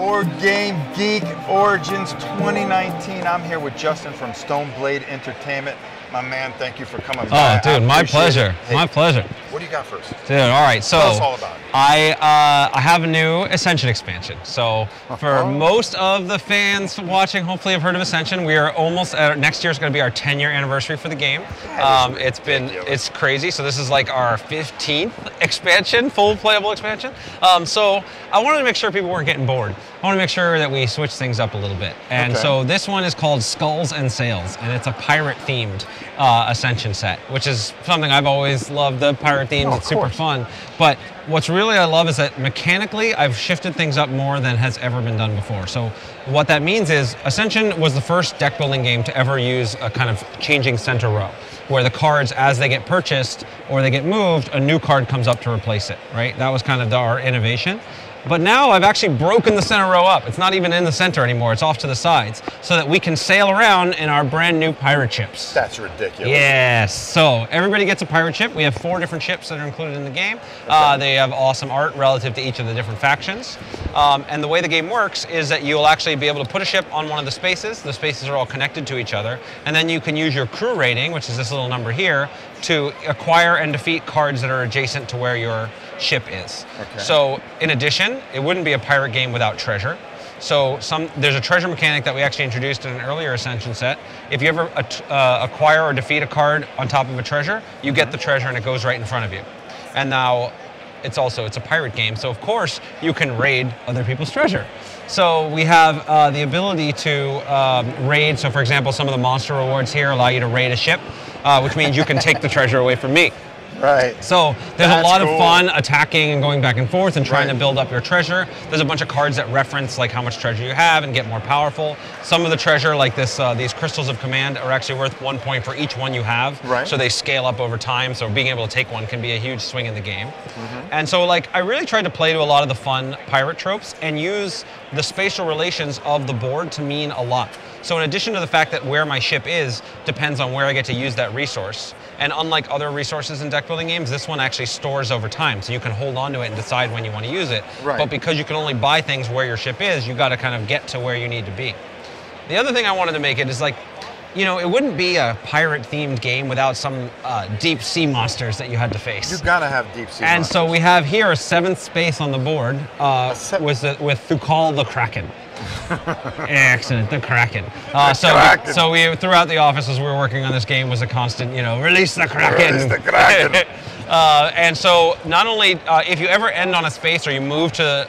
Board Game Geek Origins 2019. I'm here with Justin from Stoneblade Entertainment. My man, thank you for coming by. Oh, dude, my pleasure. Hey, my pleasure. What do you got first? Dude, all right. So tell us all about it. I have a new Ascension expansion. So for most of the fans watching, hopefully have heard of Ascension. We are almost at, next year is going to be our 10-year anniversary for the game. It's crazy. So this is like our 15th expansion, full playable expansion. So I wanted to make sure people weren't getting bored. I want to make sure that we switch things up a little bit. And so this one is called Skulls and Sails, and it's a pirate-themed Ascension set, which is something I've always loved, the pirate themes. It's super fun. But what's really I love is that mechanically, I've shifted things up more than has ever been done before. So what that means is Ascension was the first deck building game to ever use a kind of changing center row, where the cards, as they get purchased or they get moved, a new card comes up to replace it, right? That was kind of our innovation. But now I've actually broken the center row up. It's not even in the center anymore. It's off to the sides so that we can sail around in our brand new pirate ships. That's ridiculous. Yes. So everybody gets a pirate ship. We have 4 different ships that are included in the game. They have awesome art relative to each of the different factions. And the way the game works is that you'll actually be able to put a ship on one of the spaces. The spaces are all connected to each other. And then you can use your crew rating, which is this little number here, to acquire and defeat cards that are adjacent to where your ship is. So in addition, it wouldn't be a pirate game without treasure. So there's a treasure mechanic that we actually introduced in an earlier Ascension set. If you ever acquire or defeat a card on top of a treasure, you get the treasure and it goes right in front of you. And now it's a pirate game, so of course you can raid other people's treasure. So we have the ability to raid. So for example, some of the monster rewards here allow you to raid a ship, which means you can take the treasure away from me. Right. So there's a lot of fun attacking and going back and forth and trying to build up your treasure. There's a bunch of cards that reference like how much treasure you have and get more powerful. Some of the treasure, like these crystals of command, are actually worth 1 point for each one you have. So they scale up over time. So being able to take one can be a huge swing in the game. And so like I really tried to play to a lot of the fun pirate tropes and use the spatial relations of the board to mean a lot. So in addition to the fact that where my ship is depends on where I get to use that resource. And unlike other resources in deck building games, this one actually stores over time. So you can hold on to it and decide when you want to use it. But because you can only buy things where your ship is, you got to kind of get to where you need to be. The other thing I wanted to make it is like, you know, it wouldn't be a pirate-themed game without some deep sea monsters that you had to face. You gotta have deep sea monsters. And so we have here a 7th space on the board with Thukal the Kraken. Excellent, the Kraken. So we throughout the office as we were working on this game was a constant, you know, release the Kraken. Release the Kraken. And so not only if you ever end on a space or you move to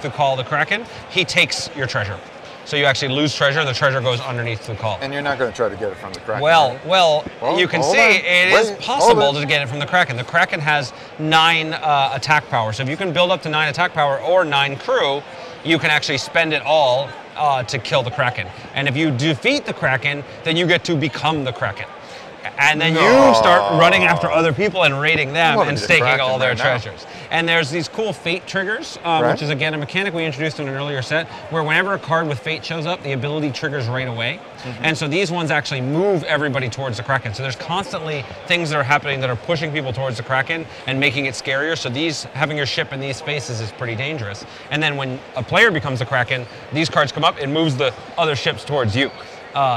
Thukal the Kraken, he takes your treasure. So you actually lose treasure, the treasure goes underneath the call. And you're not going to try to get it from the Kraken? Well, you can see it is possible to get it from the Kraken. The Kraken has 9 attack power. So if you can build up to 9 attack power or 9 crew, you can actually spend it all to kill the Kraken. And if you defeat the Kraken, then you get to become the Kraken. And then you start running after other people and raiding them and staking all their treasures. And there's these cool fate triggers, which is again a mechanic we introduced in an earlier set, where whenever a card with fate shows up, the ability triggers right away. And so these ones actually move everybody towards the Kraken. So there's constantly things that are happening that are pushing people towards the Kraken and making it scarier. So having your ship in these spaces is pretty dangerous. And then when a player becomes a Kraken, these cards come up, it moves the other ships towards you.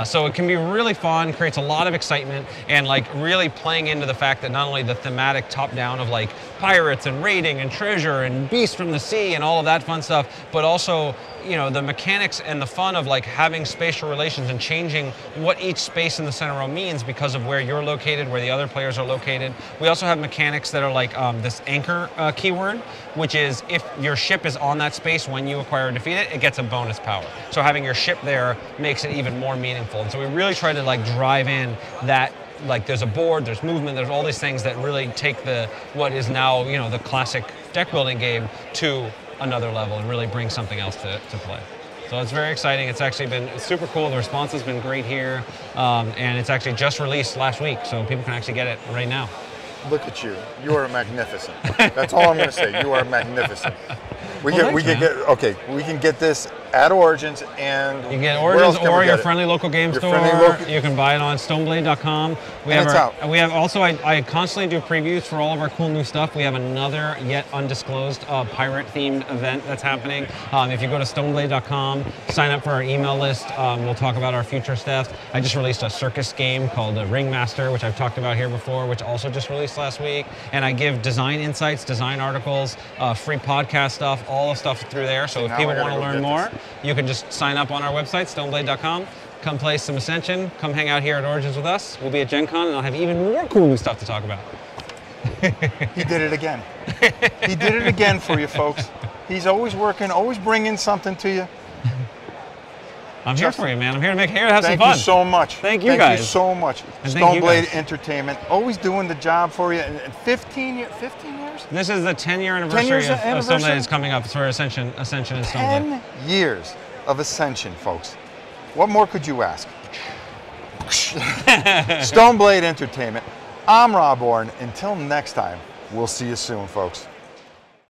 So it can be really fun, creates a lot of excitement, and like really playing into the fact that not only the thematic top-down of like pirates and raiding and treasure and beasts from the sea and all of that fun stuff, but also, you know, the mechanics and the fun of like having spatial relations and changing what each space in the center row means because of where you're located, where the other players are located. We also have mechanics that are like this anchor keyword, which is if your ship is on that space when you acquire or defeat it, it gets a bonus power. So having your ship there makes it even more meaningful. And so we really try to like drive in that, like there's a board, there's movement, there's all these things that really take what is now, you know, the classic deck building game to another level and really bring something else to play. So it's very exciting. It's actually been super cool. The response has been great here. And it's actually just released last week, so people can actually get it right now. Look at you. You are magnificent. That's all I'm going to say. You are magnificent. We Well, we can get this at Origins, and you get where else Origins can we or get your it? friendly local game Your store. friendly local- You can buy it on stoneblade.com. We And have it's out. We have also I constantly do previews for all of our cool new stuff. We have another yet undisclosed pirate themed event that's happening. If you go to stoneblade.com, sign up for our email list. We'll talk about our future stuff. I just released a circus game called Ringmaster, which I've talked about here before, which also just released last week. And I give design insights, design articles, free podcast stuff, all the stuff through there. So if now people I gotta want to go learn get more, you can just sign up on our website, stoneblade.com. Come play some Ascension. Come hang out here at Origins with us. We'll be at Gen Con, and I'll have even more cool new stuff to talk about. He did it again. He did it again for you folks. He's always working, always bringing something to you. I'm here for you, man. I'm here to have some fun. Thank you so much. Thank you guys. Thank you so much. And thank you Stoneblade guys. Entertainment, always doing the job for you. And 15 years? This is the 10-year anniversary 10 years of anniversary? Stoneblade is coming up for Ascension and Stoneblade. 10 years of Ascension, folks. What more could you ask? Stoneblade Entertainment. I'm Rob Orrin. Until next time, we'll see you soon, folks.